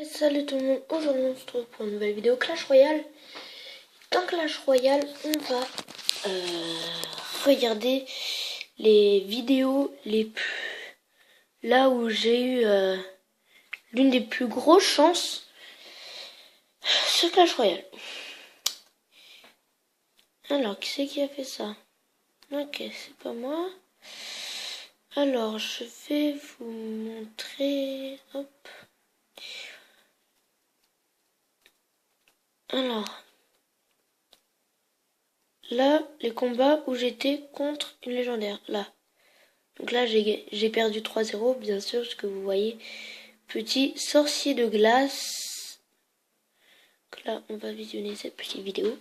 Salut tout le monde, aujourd'hui on se retrouve pour une nouvelle vidéo Clash Royale. Dans Clash Royale, on va regarder les vidéos là où j'ai eu l'une des plus grosses chances sur Clash Royale. Alors, qui c'est qui a fait ça? Ok, c'est pas moi. Alors, je vais vous montrer. Hop. Alors, là, les combats où j'étais contre une légendaire. Là. Donc là, j'ai perdu 3-0, bien sûr, ce que vous voyez. Petit sorcier de glace. Donc là, on va visionner cette petite vidéo.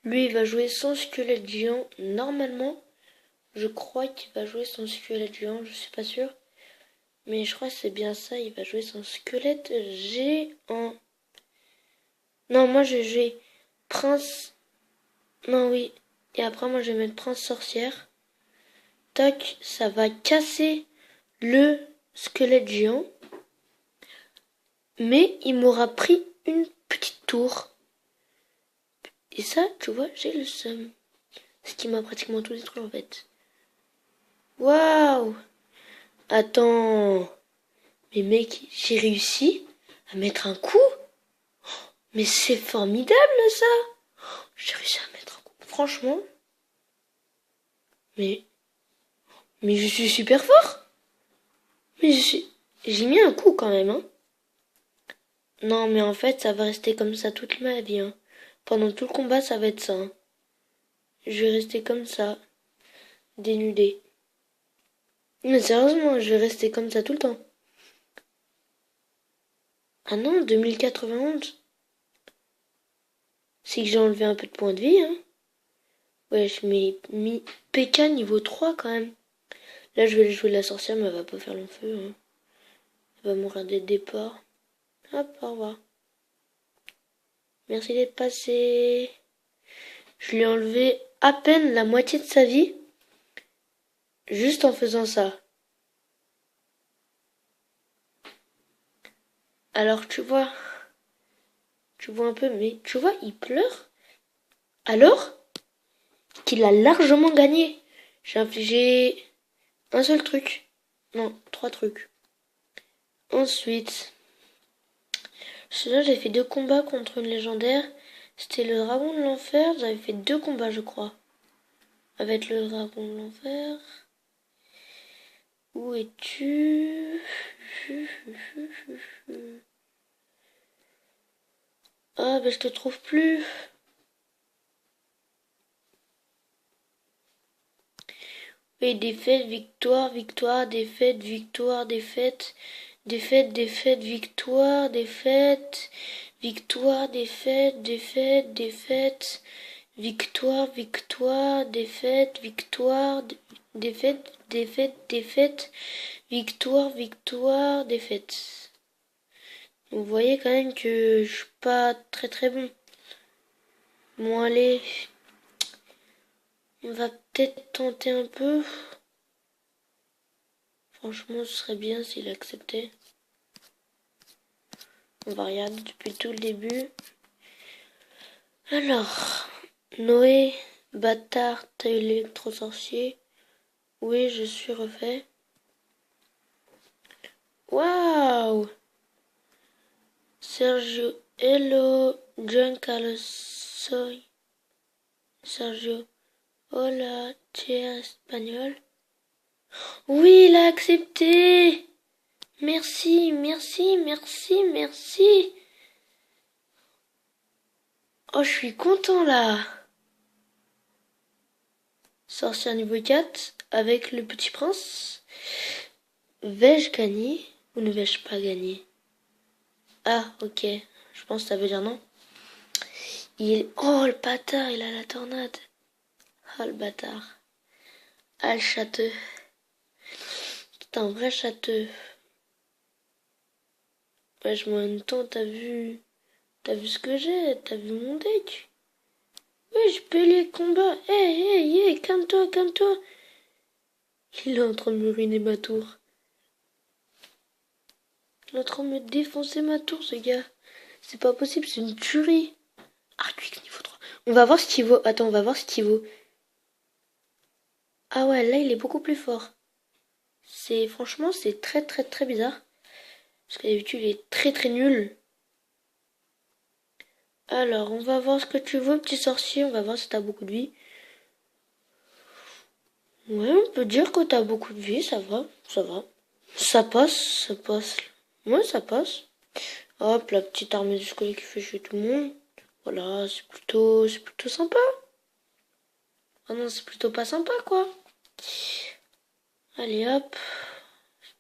Lui, il va jouer son squelette géant. Normalement, je crois qu'il va jouer son squelette géant. Je suis pas sûre. Mais je crois que c'est bien ça. Il va jouer son squelette géant. Non, moi, je vais prince. Non, oui. Et après, moi, je vais mettre prince sorcière. Tac, ça va casser le squelette géant. Mais il m'aura pris une petite tour. Et ça, tu vois, j'ai le seum. Ce qui m'a pratiquement tout détruit en fait. Waouh! Attends. Mais mec, j'ai réussi à mettre un coup. Mais c'est formidable ça. J'ai réussi à mettre un coup. Franchement. Mais je suis super fort. Mais j'ai mis un coup quand même, hein. Non, mais en fait, ça va rester comme ça toute ma vie, hein. Pendant tout le combat, ça va être ça, hein. Je vais rester comme ça. Dénudé. Mais sérieusement, je vais rester comme ça tout le temps. Ah non, 2091. C'est que j'ai enlevé un peu de points de vie, hein. Ouais, je mets mis PK niveau 3 quand même. Là, je vais jouer la sorcière, mais elle va pas faire long feu, hein. Elle va mourir dès le départ. Hop, au revoir. Merci d'être passé. Je lui ai enlevé à peine la moitié de sa vie. Juste en faisant ça. Alors, tu vois un peu, mais tu vois, il pleure. Alors qu'il a largement gagné. J'ai infligé un seul truc. Non, 3 trucs. Ensuite, celui-là, j'ai fait 2 combats contre une légendaire. C'était le dragon de l'enfer. J'avais fait 2 combats, je crois. Avec le dragon de l'enfer. Où es-tu? Ah, ben je te trouve plus. Oui, défaite, victoire, victoire, défaite, victoire, défaite, défaite, défaite, victoire, défaite, victoire, défaite, défaite, défaite, victoire, victoire, défaite, victoire, défaite, défaite, défaite, victoire, victoire, défaite. Vous voyez quand même que je suis pas très très bon. Bon allez, on va peut-être tenter un peu. Franchement, ce serait bien s'il acceptait. On va regarder depuis tout le début. Alors, Noé, bâtard, t'as eu l'électro-sorcier. Oui, je suis refait. Waouh! Sergio, hello, John Carlos, soy. Sergio, hola, tu es espagnol? Oui, il a accepté! Merci, merci, merci, merci. Oh, je suis content là. Sorcière niveau 4 avec le petit prince. Vais-je gagner ou ne vais-je pas gagner? Ah, ok. Je pense que ça veut dire non. Oh, le bâtard, il a la tornade. Ah, le bâtard. Ah, le châteux. C'est un vrai châteux. Ouais, en même temps, t'as vu ce que j'ai? T'as vu mon deck? Oui, je peux les combats. Hey, calme-toi, calme-toi. Il est en train de me ruiner ma tour. Il est en train de me défoncer ma tour, ce gars. C'est pas possible, c'est une tuerie. Hardwick niveau 3. On va voir ce qu'il vaut. Attends, on va voir ce qu'il vaut. Ah ouais, là, il est beaucoup plus fort. Franchement, c'est très très très bizarre. Parce que d'habitude, il est très très nul. Alors, on va voir ce que tu veux, petit sorcier. On va voir si t'as beaucoup de vie. Ouais, on peut dire que t'as beaucoup de vie, ça va, ça va. Ça passe, ça passe. Ouais, ça passe. Hop, la petite armée du squelette qui fait chier tout le monde. Voilà, c'est plutôt sympa. Ah non, c'est plutôt pas sympa, quoi. Allez, hop.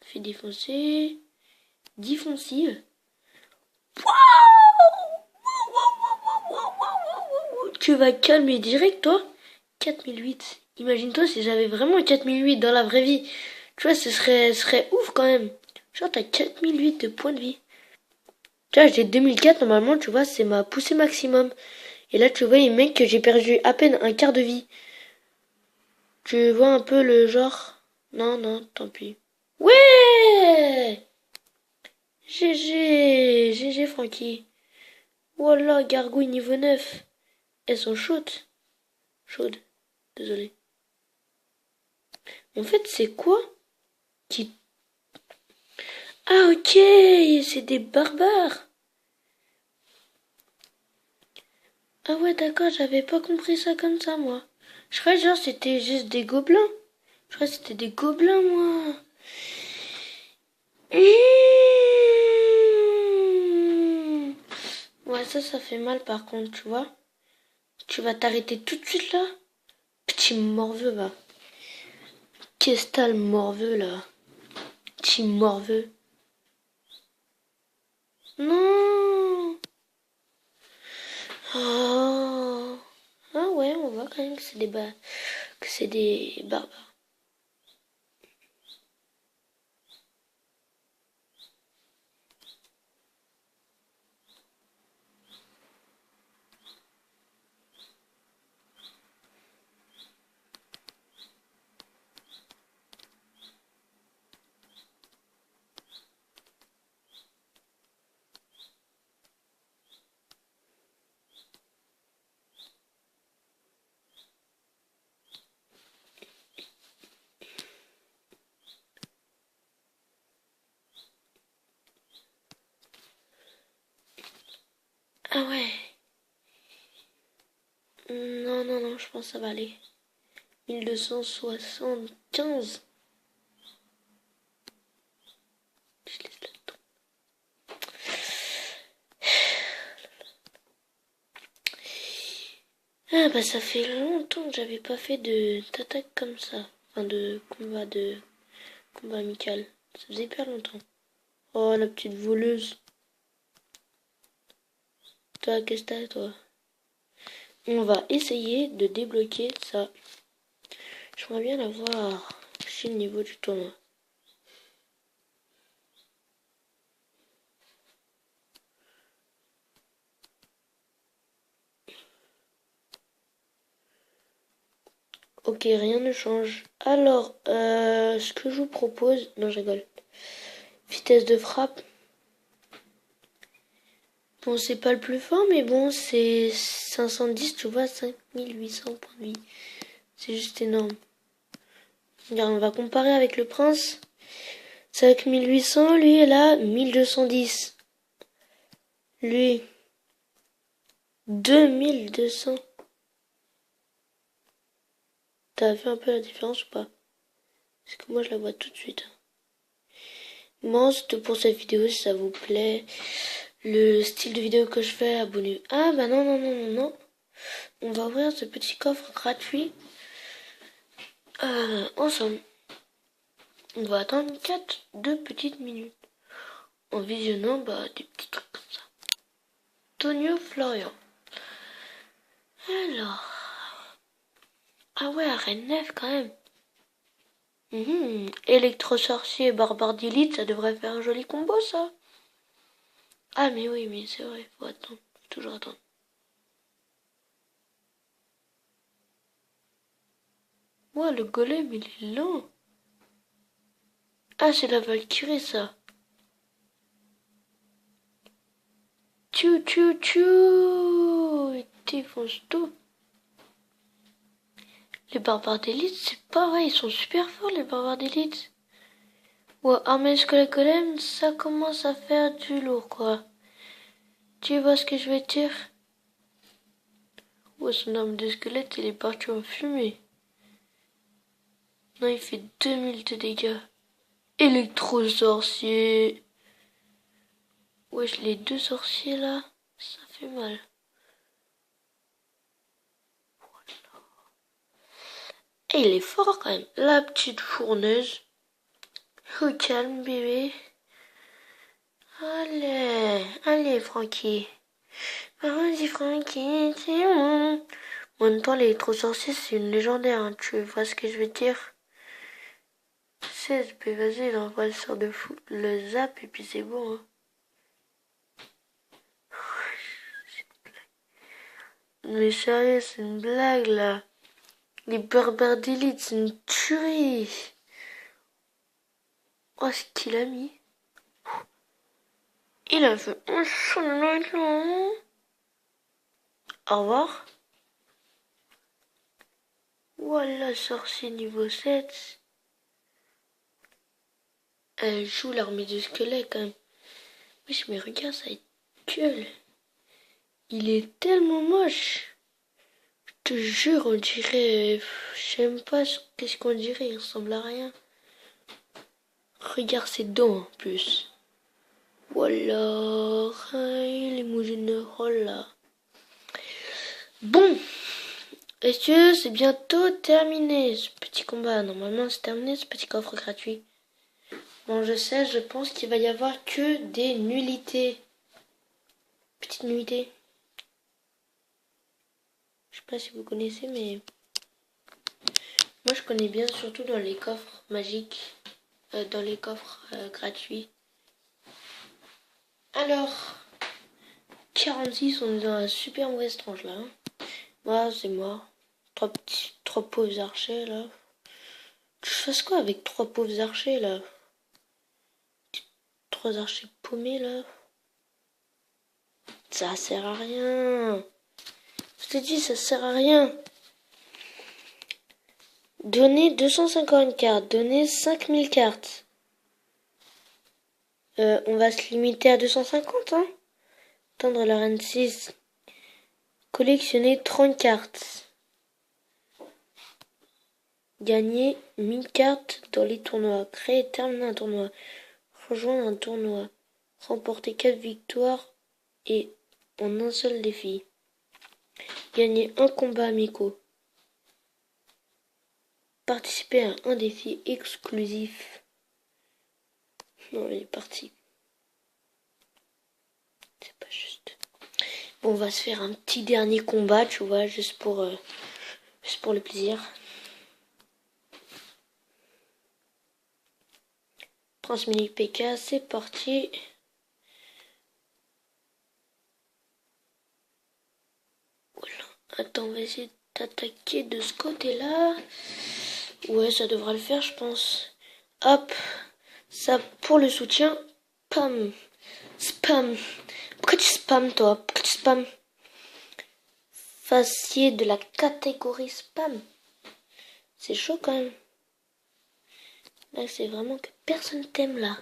Fait défoncer. Défoncive. Tu vas calmer direct, toi. 4008. Imagine-toi si j'avais vraiment 4008 dans la vraie vie. Tu vois, ce serait ouf quand même. Genre, t'as 4008 de points de vie. Tu vois, j'ai 2004, normalement, tu vois, c'est ma poussée maximum. Et là, tu vois, les mecs que j'ai perdu à peine un quart de vie. Tu vois un peu le genre. Non, non, tant pis. Ouais! GG, Francky. Voilà, gargouille niveau 9. Elles sont chaudes. Chaudes, désolé. En fait, c'est quoi qui... Ah, ok, c'est des barbares. Ah ouais, d'accord, j'avais pas compris ça comme ça, moi. Je croyais genre c'était juste des gobelins. Je croyais que c'était des gobelins, moi. Ouais, ça fait mal par contre, tu vois. Tu vas t'arrêter tout de suite là. Petit morveux, va. Qu'est-ce que t'as le morveux là? Petit morveux. Non. Oh. Ah ouais, on voit quand même que que c'est des barbares. Ah ouais. Non, non, non, je pense que ça va aller. 1275. Je laisse le temps. Ah bah ça fait longtemps que j'avais pas fait d'attaque comme ça. Enfin de combat amical. Ça faisait hyper longtemps. Oh la petite voleuse. Toi, qu'est-ce que t'as toi? On va essayer de débloquer ça. J'aimerais bien l'avoir. Je suis le niveau du tournoi. Ok, rien ne change. Alors, ce que je vous propose... Non, je rigole. Vitesse de frappe. Bon, c'est pas le plus fort, mais bon, c'est 510, tu vois, 5800 points de vie. C'est juste énorme. Regarde, on va comparer avec le prince. 5800, lui, est là, 1210. Lui, 2200. T'as vu un peu la différence ou pas? Parce que moi, je la vois tout de suite. Bon, c'est tout pour cette vidéo. Si ça vous plaît, le style de vidéo que je fais, abonnez-vous. Ah, bah non, non, non, non, non. On va ouvrir ce petit coffre gratuit. Ensemble. On va attendre 2 petites minutes. En visionnant, des petits trucs comme ça. Tonio Florian. Alors. Ah ouais, arène 9 quand même. Électro-sorcier et barbare d'élite, ça devrait faire un joli combo, ça. Ah, mais oui, mais c'est vrai, faut attendre. Faut toujours attendre. Ouah, le golem, il est lent. Ah, c'est la Valkyrie, ça. Tchou, tchou, tchou. Il défonce tout. Les barbares d'élite, c'est pareil. Ils sont super forts, les barbares d'élite. Ouais, armée squelette golem, ça commence à faire du lourd, quoi. Tu vois ce que je veux dire? Ouais, son arme de squelette, il est parti en fumée. Non, il fait 2000 de dégâts. Électro-sorcier. Wesh, les deux sorciers, là, ça fait mal. Et il est fort, quand même. La petite fourneuse. Au calme, bébé. Allez, allez, Francky. Vas-y, Francky, c'est bon. En même temps, l'électro-sorcier, c'est une légendaire, hein, tu vois ce que je veux dire? 16, puis vas-y, il envoie le sort de fou, le zap, et puis c'est bon, hein. Mais sérieux, c'est une blague, là. Les barbares d'élite, c'est une tuerie. Oh, ce qu'il a mis. Il a fait un son. Au revoir. Voilà, sorcier niveau 7. Elle joue l'armée du squelette, quand même. Mais regarde, ça gueule. Il est tellement moche. Je te jure, on dirait... Je sais même pas qu'est-ce qu'on dirait, il ressemble à rien. Regarde ses dents, en plus. Voilà, il est moulineux, oh là. Bon, est-ce que c'est bientôt terminé, ce petit combat? Normalement, c'est terminé, ce petit coffre gratuit. Bon, je sais, je pense qu'il va y avoir que des nullités. Petite nullité. Je sais pas si vous connaissez, mais... Moi, je connais bien, surtout dans les coffres magiques. Dans les coffres gratuits. Alors... 46, on est dans la super mauvaise tranche, là. Hein. Ouais, c'est mort. Trois pauvres archers, là. Je fasse quoi avec trois pauvres archers, là? Trois archers paumés, là. Ça sert à rien. Je t'ai dit, ça sert à rien. Donner 250 cartes. Donner 5000 cartes. On va se limiter à 250, hein. Tendre la reine 6. Collectionner 30 cartes. Gagner 1000 cartes dans les tournois. Créer et terminer un tournoi. Rejoindre un tournoi. Remporter 4 victoires et en un seul défi. Gagner un combat amicaux. Participer à un défi exclusif. Non, il est parti. C'est pas juste. Bon, on va se faire un petit dernier combat, tu vois, juste pour le plaisir. Prince Mini PK, c'est parti. Voilà. Attends, on va essayer d'attaquer de ce côté-là. Ouais, ça devra le faire, je pense. Hop. Ça, pour le soutien. Pam. Spam. Pourquoi tu spam, toi? Pourquoi tu spam? Facier de la catégorie spam. C'est chaud, quand même. Là, c'est vraiment que personne t'aime, là.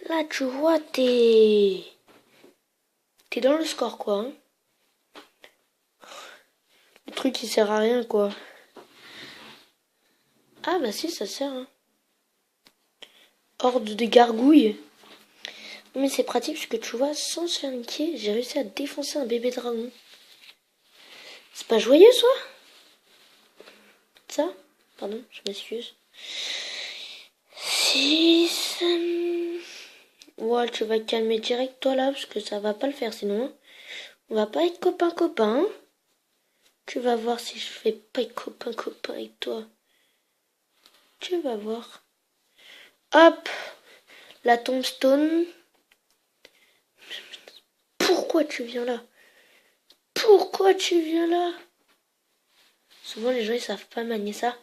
Là, tu vois, t'es dans le score, quoi. Hein. Le truc, il sert à rien, quoi. Ah, bah si, ça sert, hein. Horde de gargouilles. Mais c'est pratique parce que tu vois, sans se faire niquer, j'ai réussi à défoncer un bébé dragon. C'est pas joyeux, ça? Ça? Pardon, je m'excuse. 6. Ouais, tu vas te calmer direct, toi, là, parce que ça va pas le faire, sinon. On va pas être copain-copain. Tu vas voir si je fais pas être copain-copain avec toi. Tu vas voir. Hop! La tombstone. Pourquoi tu viens là? Pourquoi tu viens là? Souvent les gens ils savent pas manier ça.